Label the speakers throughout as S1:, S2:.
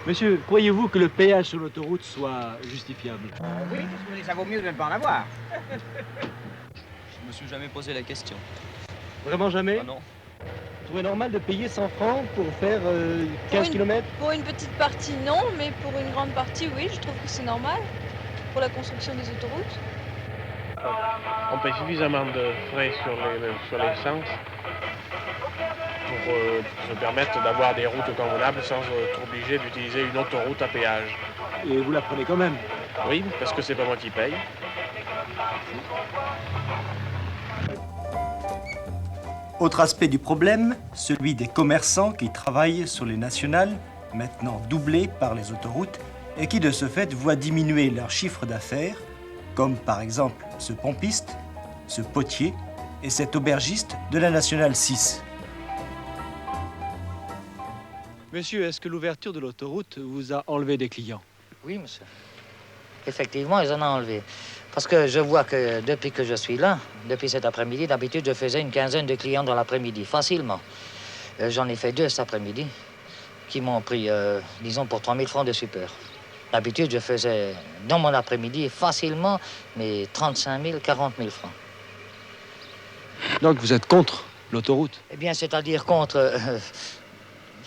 S1: Monsieur, croyez-vous que le péage sur l'autoroute soit justifiable?
S2: Oui, parce que ça vaut mieux de ne pas en avoir.
S3: Je me suis jamais posé la question.
S1: Vraiment jamais?
S3: Ah non.
S1: Vous trouvez normal de payer 100 francs pour faire 15 km?
S4: Pour une petite partie, non, mais pour une grande partie, oui, je trouve que c'est normal. Pour la construction des autoroutes.
S5: On paye suffisamment de frais sur l'essence pour se permettre d'avoir des routes convenables sans être obligé d'utiliser une autoroute à péage.
S1: Et vous la prenez quand même?
S5: Oui, parce que c'est pas moi qui paye.
S6: Autre aspect du problème, celui des commerçants qui travaillent sur les nationales, maintenant doublées par les autoroutes, et qui de ce fait voient diminuer leur chiffre d'affaires, comme par exemple ce pompiste, ce potier et cet aubergiste de la nationale 6.
S1: Monsieur, est-ce que l'ouverture de l'autoroute vous a enlevé des clients?
S7: Oui, monsieur. Effectivement, ils en ont enlevé. Parce que je vois que depuis que je suis là, depuis cet après-midi, d'habitude, je faisais une quinzaine de clients dans l'après-midi, facilement. J'en ai fait 2 cet après-midi, qui m'ont pris, disons, pour 3 000 francs de super. D'habitude, je faisais, dans mon après-midi, facilement, mais 35 000, 40 000 francs.
S1: Donc vous êtes contre l'autoroute?
S7: Eh bien, c'est-à-dire contre...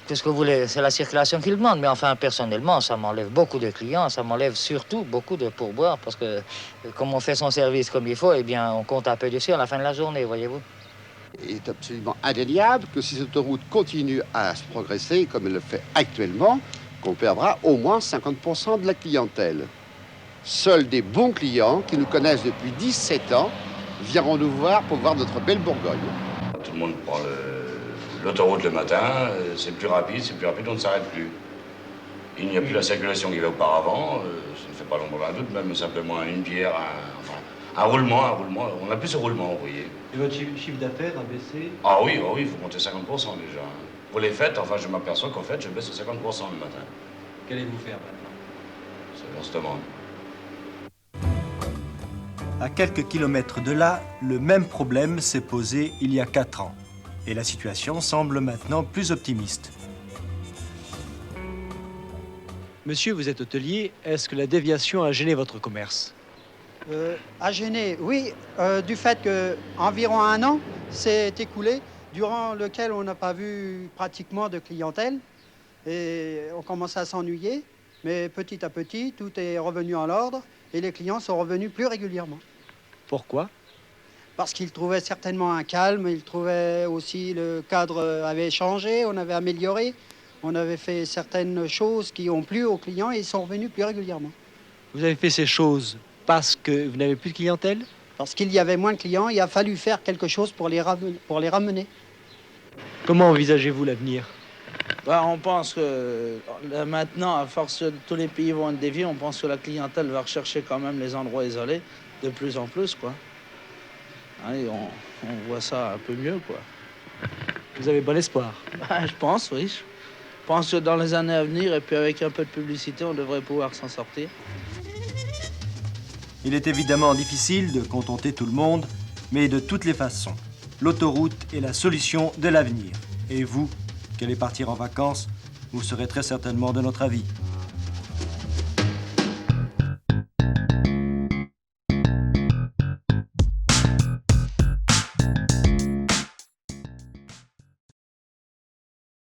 S7: Qu'est-ce que vous voulez? C'est la circulation qui le demande. Mais enfin, personnellement, ça m'enlève beaucoup de clients. Ça m'enlève surtout beaucoup de pourboires. Parce que, comme on fait son service comme il faut, eh bien, on compte un peu dessus à la fin de la journée, voyez-vous.
S8: Il est absolument indéniable que si cette autoroute continue à se progresser comme elle le fait actuellement, qu'on perdra au moins 50% de la clientèle. Seuls des bons clients qui nous connaissent depuis 17 ans viendront nous voir pour voir notre belle Bourgogne.
S9: Tout le monde prend l'autoroute le matin, c'est plus rapide, on ne s'arrête plus. Il n'y a plus la circulation qu'il y avait auparavant, ça ne fait pas l'ombre d'un doute, même simplement une bière, un roulement, on n'a plus ce roulement, vous voyez.
S1: Et votre chiffre d'affaires a baissé?
S9: Ah oui, il faut compter 50% déjà. Pour les fêtes, enfin, je m'aperçois qu'en fait, je baisse de 50% le matin.
S1: Qu'allez-vous faire maintenant?
S9: C'est on se demande.
S6: À quelques kilomètres de là, le même problème s'est posé il y a 4 ans. Et la situation semble maintenant plus optimiste.
S1: Monsieur, vous êtes hôtelier. Est-ce que la déviation a gêné votre commerce?
S10: A gêné, oui, du fait qu'environ 1 an s'est écoulé, durant lequel on n'a pas vu pratiquement de clientèle. Et on commence à s'ennuyer. Mais petit à petit, tout est revenu en ordre et les clients sont revenus plus régulièrement.
S1: Pourquoi?
S10: Parce qu'ils trouvaient certainement un calme, ils trouvaient aussi le cadre avait changé, on avait amélioré, on avait fait certaines choses qui ont plu aux clients et ils sont revenus plus régulièrement.
S1: Vous avez fait ces choses parce que vous n'avez plus de clientèle?
S10: Parce qu'il y avait moins de clients, il a fallu faire quelque chose pour les ramener.
S1: Comment envisagez-vous l'avenir?
S11: On pense que maintenant, à force que tous les pays vont être déviés, on pense que la clientèle va rechercher quand même les endroits isolés de plus en plus, quoi. Et on voit ça un peu mieux, quoi.
S1: Vous avez bon espoir?
S11: Je pense, oui. Je pense que dans les années à venir, et puis avec un peu de publicité, on devrait pouvoir s'en sortir.
S6: Il est évidemment difficile de contenter tout le monde, mais de toutes les façons, l'autoroute est la solution de l'avenir. Et vous, qui allez partir en vacances, vous serez très certainement de notre avis.